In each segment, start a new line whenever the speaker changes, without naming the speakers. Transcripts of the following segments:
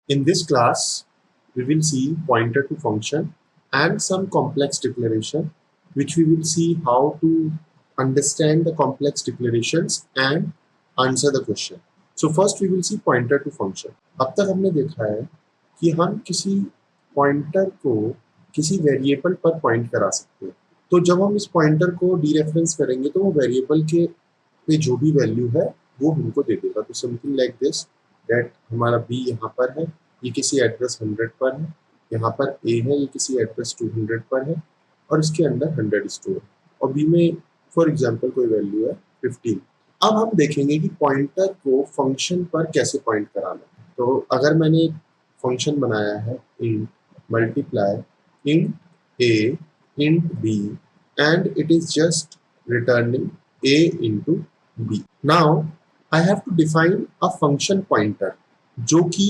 In this class, we will see pointer to function and some complex declaration, which we will see how to understand the complex declarations and answer the question. So first we will see pointer to function. अब तक हमने देखा है कि हम किसी pointer को किसी वेरिएबल पर पॉइंट करा सकते हैं। तो जब हम इस पॉइंटर को डीरेफरेंस करेंगे तो वो वेरिएबल के पे जो भी वैल्यू है वो हमको दे देगा। तो समथिंग लाइक दिस दैट हमारा बी यहाँ पर है, ये किसी एड्रेस 100 पर है, यहाँ पर ए है, ये किसी एड्रेस 200 पर है और इसके अंदर 100 स्टोर है और बी में फॉर एग्जांपल कोई वैल्यू है 15। अब हम देखेंगे कि पॉइंटर को फंक्शन पर कैसे पॉइंट कराना है। तो अगर मैंने एक फंक्शन बनाया है int multiply int a int b and it is just returning a into b. Now I have to define a function pointer जो कि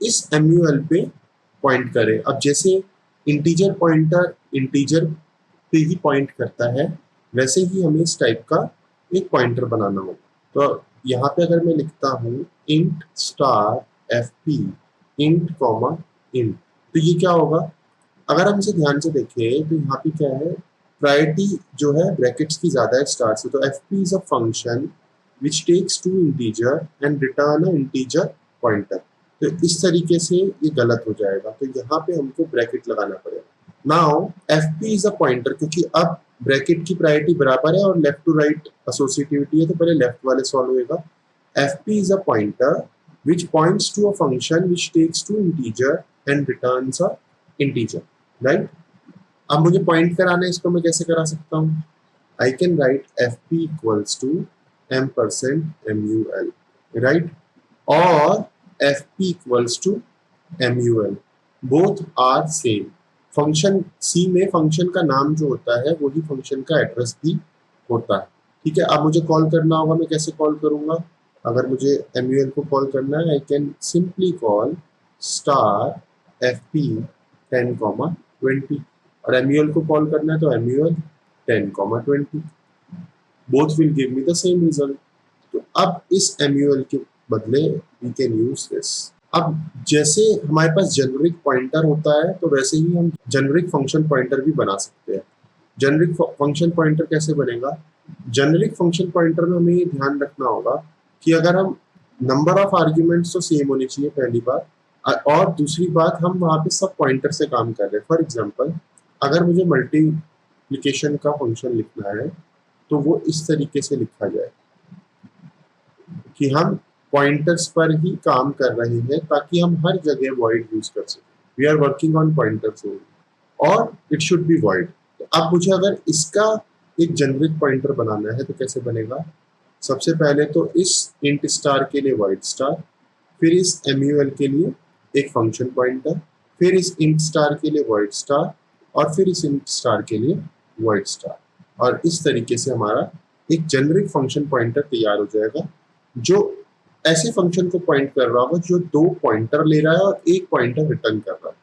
इस MUL पे पॉइंट करे। अब जैसे इंटीजर पॉइंटर इंटीजर पे ही पॉइंट करता है वैसे ही हमें इस टाइप का एक पॉइंटर बनाना होगा। तो यहाँ पे अगर मैं लिखता हूँ int star fp int comma int, तो ये क्या होगा? अगर हम इसे ध्यान से देखें तो यहाँ पे क्या है, प्रायोरिटी जो है ब्रैकेट्स की ज्यादा है स्टार से। तो fp is a function which takes two integer and return a integer pointer. तो इस तरीके से ये गलत हो जाएगा, तो यहाँ पे हमको ब्रैकेट लगाना पड़ेगा। Now fp is a pointer, क्योंकि अब ब्रैकेट की प्रायोरिटी बराबर है और लेफ्ट टू राइट एसोसिएटिविटी है तो पहले लेफ्ट वाले सॉल्व होएगा। fp is a pointer which points to a function which takes to integer and returns a integer, right? अब मुझे पॉइंट कराना है, इसको मैं कैसे करा सकता हूँ? I can write fp equals to $mul, right? और fp equals to mul, both are same. Function C में फंक्शन का नाम जो होता है वही फंक्शन का एड्रेस भी होता है, ठीक है? अब मुझे कॉल करना होगा, मैं कैसे कॉल करूंगा? अगर मुझे mul को कॉल करना है, I can simply call star fp 10,20 और mul को कॉल करना है तो mul 10,20, both will give me the same result. तो अब इस mul के बदले वी कैन यूज दिस। अब जैसे हमारे पास जेनेरिक पॉइंटर होता है तो वैसे ही हम जेनेरिक फंक्शन पॉइंटर भी बना सकते हैं। जेनेरिक फंक्शन पॉइंटर कैसे बनेगा? जेनेरिक फंक्शन पॉइंटर में हमें ये ध्यान रखना होगा कि अगर हम नंबर ऑफ आर्ग्यूमेंट्स तो सेम होनी चाहिए पहली बात, और दूसरी बात हम वहाँ पे सब पॉइंटर से काम कर रहे हैं। फॉर एग्जांपल अगर मुझे मल्टीप्लिकेशन का फंक्शन लिखना है तो वो इस तरीके से लिखा जाए कि हम पॉइंटर्स पर ही काम कर रहे हैं ताकि हम हर जगह वॉइड यूज कर सकें। We are working on pointers only और इट शुड बी वॉइड। तो अब मुझे अगर इसका एक जेनेरिक पॉइंटर बनाना है तो कैसे बनेगा? सबसे पहले तो इस इंट स्टार के लिए वॉइड स्टार, फिर इस mul के लिए एक फंक्शन पॉइंटर, फिर इस इंट स्टार के लिए वॉइड स्टार और फिर इस इंट स्टार के लिए वॉइड स्टार, और इस तरीके से हमारा एक जेनेरिक फंक्शन पॉइंटर तैयार हो जाएगा जो ऐसे फंक्शन को पॉइंट कर रहा होगा जो दो पॉइंटर ले रहा है और एक पॉइंटर रिटर्न कर रहा है।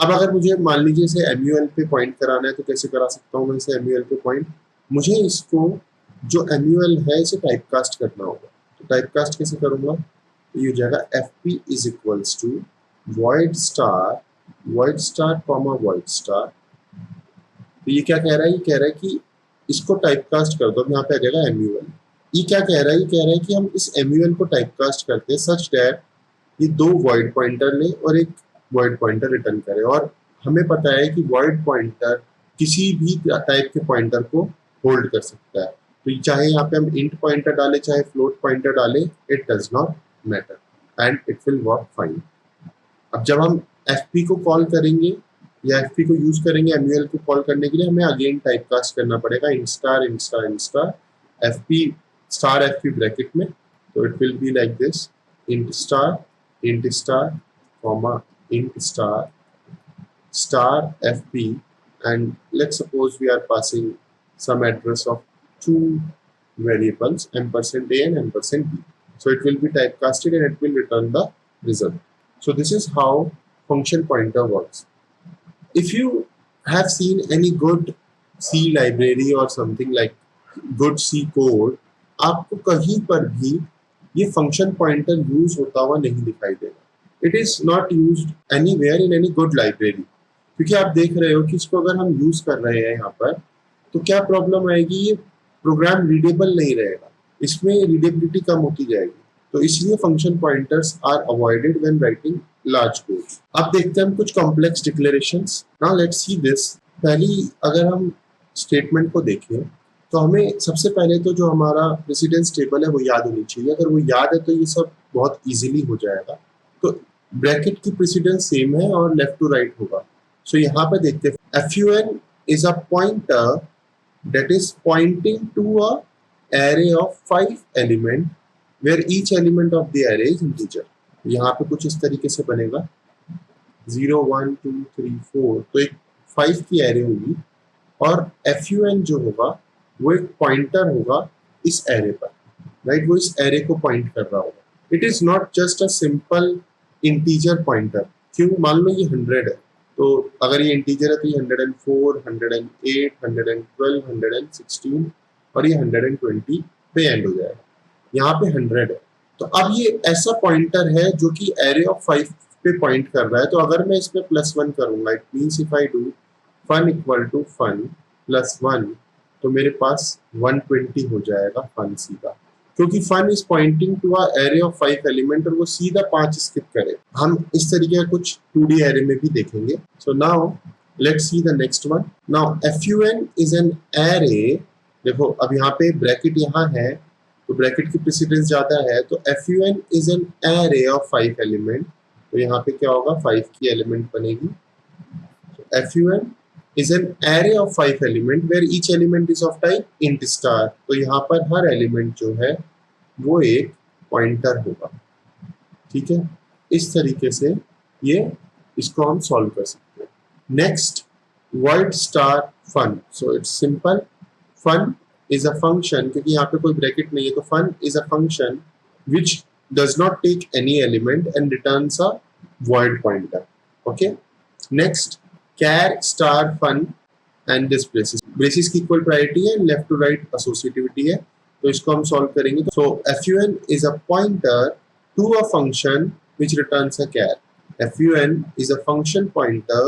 अब अगर मुझे मान लीजिए इसे mul पे पॉइंट कराना है तो कैसे करा सकता हूँ मैं इसे mul पे पॉइंट? मुझे इसको जो mul है इसे टाइपकास्ट करना होगा। तो टाइपकास्ट कैसे करूंगा? तो ये हो जाएगा fp is equals to void star comma void star. तो ये क्या कह रहा है? ये कह रहा है कि इसको टाइपकास्ट कर दो। अब यहाँ पे आ जाएगा mul। ये क्या कह रहा है? ये कह रहा है कि हम इस mul को टाइपकास्ट करते हैं सच दैट ये दो वॉइड पॉइंटर ले और एक वॉइड पॉइंटर रिटर्न करे। और हमें पता है कि वॉइड पॉइंटर किसी भी टाइप के पॉइंटर को होल्ड कर सकता है। तो चाहे यहाँ पे हम इंट पॉइंटर डाले चाहे फ्लोट पॉइंटर डाले, it does not matter and it will work fine. अब जब हम fp को कॉल करेंगे या fp को यूज करेंगे mul को कॉल करने के लिए, हमें अगेन टाइपकास्ट करना पड़ेगा int star fp star fp bracket में। तो it will be like this int star comma int star fp and let's suppose we are passing some address of two variables ampersand a and ampersand b. So it will be typecasted and it will return the result. So this is how function pointer works. If you have seen any good C library or something like good C code, आपको कहीं पर भी ये function pointer use होता हुआ नहीं दिखाई देगा। It is not used anywhere in any good library. क्योंकि आप देख रहे हो कि इसको अगर हम यूज कर रहे हैं यहाँ पर तो क्या प्रॉब्लम आएगी, ये प्रोग्राम रीडेबल नहीं रहेगा, इसमें रीडेबिलिटी कम होती जाएगी। तो इसलिए function pointers are avoided when writing large code. अब देखते हैं हम कुछ complex declarations. Now let's see this. पहली अगर हम स्टेटमेंट को देखें तो हमें सबसे पहले तो जो हमारा प्रेसिडेंस टेबल है वो याद होनी चाहिए। अगर वो याद है तो ये सब बहुत इजीली हो जाएगा। तो ब्रैकेट की प्रेसिडेंस सेम है और लेफ्ट टू राइट होगा। सो यहाँ पे देखते हैं fun is a pointer that is pointing to a array of 5 element where each element of the array is integer। यहाँ पे कुछ इस तरीके से बनेगा 0 1 2 3 4, तो एक 5 की एरे होगी और fun जो होगा वो एक पॉइंटर होगा इस एरे पर, राइट। वो इस एरे को पॉइंट कर रहा होगा। It is not just a simple integer pointer. क्यों? मान लो ये 100 है, तो अगर ये इंटीजर है तो ये 104, 108, 112, 116 और ये 120 पे एंड हो जाएगा। यहाँ पे 100 है, तो अब ये ऐसा पॉइंटर है जो कि एरे ऑफ 5 पे पॉइंट कर रहा है। तो अगर मैं इसमें +1 करूंगा, it means if I do fun equal to fun +1 तो मेरे पास 120 हो जाएगा फन सीधा, क्योंकि fun is pointing to a array of 5 element और वो सीधा 5 स्किप करे। हम इस तरीके का कुछ 2D एरे में भी देखेंगे। So now let's see the next one. Now fun is an array. देखो अब यहाँ पे ब्रैकेट यहाँ है तो ब्रैकेट की प्रेसिडेंस ज्यादा है, तो fun is an array of 5 element. तो यहाँ पे क्या होगा, 5 की एलिमेंट बनेगी। fun is an array of 5 element where each element is of type int star। तो यहाँ पर हर एलिमेंट जो है वो एक पॉइंटर होगा, ठीक है। इस तरीके से ये इसको हम सॉल्व कर सकते हैं। Next void star fun। So it's simple. fun is a function, क्योंकि यहाँ पे कोई ब्रैकेट नहीं है, तो fun is a function which does not take any element and returns a void pointer। okay, next char star fun and this braces। braces की equal priority है, left to right associativity है, तो इसको हम solve करेंगे। सो fun is a pointer to a function which returns a char। fun is a function pointer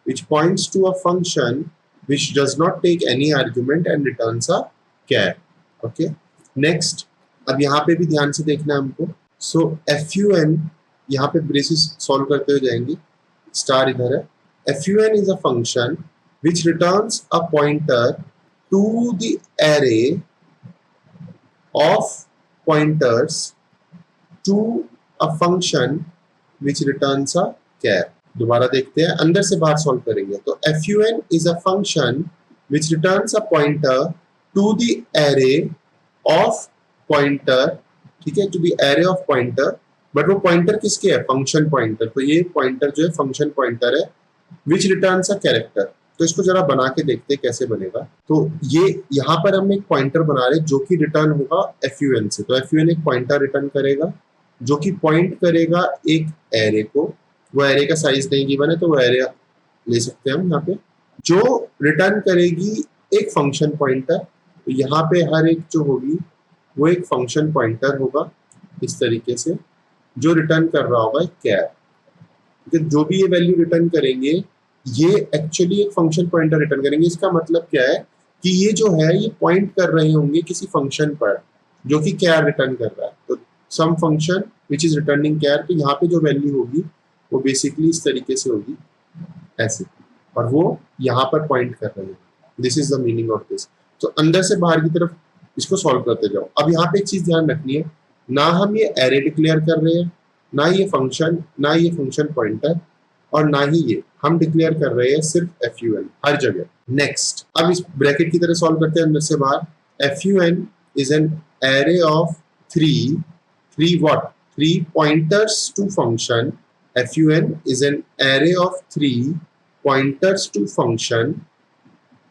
which points to a function which does not take any argument and returns a char। okay, next अब यहाँ पे भी ध्यान से देखना है हमको। सो fun यहाँ पे ब्रेसेस सॉल्व करते हुए जाएंगे, स्टार इधर है। fun is a function which returns a pointer to the array of pointers to a function which returns a char। दोबारा देखते हैं, अंदर से बाहर सॉल्व करेंगे। तो fun is a function which returns a pointer to the array of pointer, ठीक है, to the array of pointer। But वो पॉइंटर किसके है? Function pointer. तो ये पॉइंटर जो है फंक्शन पॉइंटर है विच रिटर्न्स अ कैरेक्टर। तो इसको जरा बना के देखते हैं कैसे बनेगा। तो ये यहाँ पर हम एक पॉइंटर बना रहे हैं जो कि रिटर्न होगा fun से। तो fun एक पॉइंटर रिटर्न करेगा जो कि पॉइंट करेगा एक एरे को। वो एरे का साइज नहीं गिवन है तो वो एरे ले सकते हैं हम यहाँ पे, जो रिटर्न करेगी एक फंक्शन पॉइंटर। तो यहाँ पे हर एक जो होगी वो एक फंक्शन पॉइंटर होगा इस तरीके से, जो रिटर्न कर रहा होगा एक कैर। जो भी ये वैल्यू रिटर्न करेंगे ये एक्चुअली एक फंक्शन पॉइंटर रिटर्न करेंगे। इसका मतलब क्या है कि ये जो है ये पॉइंट कर रहे होंगे किसी फंक्शन पर जो कि कैर रिटर्न कर रहा है। तो सम फंक्शन विच इज रिटर्निंग कैर। तो यहाँ पे जो वैल्यू होगी वो बेसिकली इस तरीके से होगी ऐसे, और वो यहाँ पर पॉइंट कर रहे हैं। This is the meaning of this. तो अंदर से बाहर की तरफ इसको सॉल्व करते जाओ। अब यहाँ पे एक चीज ध्यान रखनी है, ना हम ये एरे डिक्लेयर कर रहे हैं, ना ये फंक्शन पॉइंटर, और ना ही ये हम डिक्लेयर कर रहे हैं सिर्फ fun हर जगह। नेक्स्ट अब इस ब्रैकेट की तरह सॉल्व करते हैं अंदर से बाहर। fun is an array of three pointers to function. fun is an array of 3 pointers to function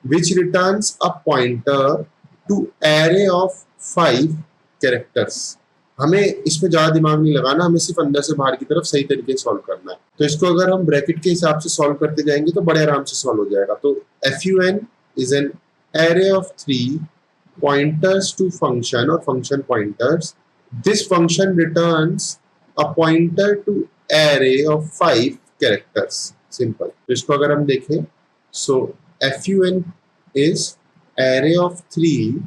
which returns a pointer to array of 5 characters। हमें इसमें ज्यादा दिमाग नहीं लगाना, हमें सिर्फ अंदर से बाहर की तरफ सही तरीके से सॉल्व करना है। तो इसको अगर हम ब्रैकेट के हिसाब से सॉल्व करते जाएंगे तो बड़े आराम से सॉल्व हो जाएगा। तो fun is an array of 3 pointers to function or function pointers। This function returns a pointer to array of 5 characters. Simple. इसको अगर हम देखें, so fun is array of 3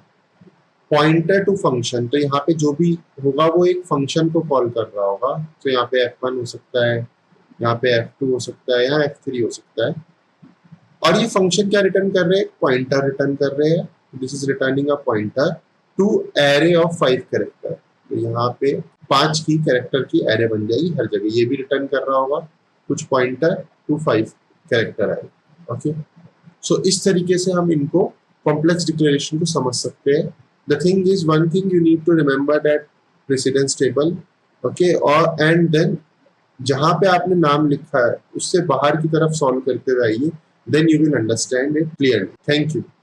pointer to function. तो यहाँ पे जो भी होगा वो एक फंक्शन को कॉल कर रहा होगा। तो यहाँ पे f1 हो सकता है, यहाँ पे f2 हो सकता है, यहाँ f3 हो सकता है। और ये फंक्शन क्या रिटर्न कर रहे हैं? पॉइंटर रिटर्न कर रहे हैं। This is returning a pointer to array of 5 character. तो यहाँ पे 5 की कैरेक्टर की एरे बन जाएगी हर जगह। ये भी रिटर्न कर रहा होगा कुछ pointer to 5 character array. Okay, so इस तरीके से हम इनको कॉम्प्लेक्स डिक्लेरेशन को समझ सकते हैं। The thing is, one thing you need to remember that precedence table, okay, और एंड देन जहां पे आपने नाम लिखा है उससे बाहर की तरफ सॉल्व करते जाइए, then you will understand it clearly. Thank you.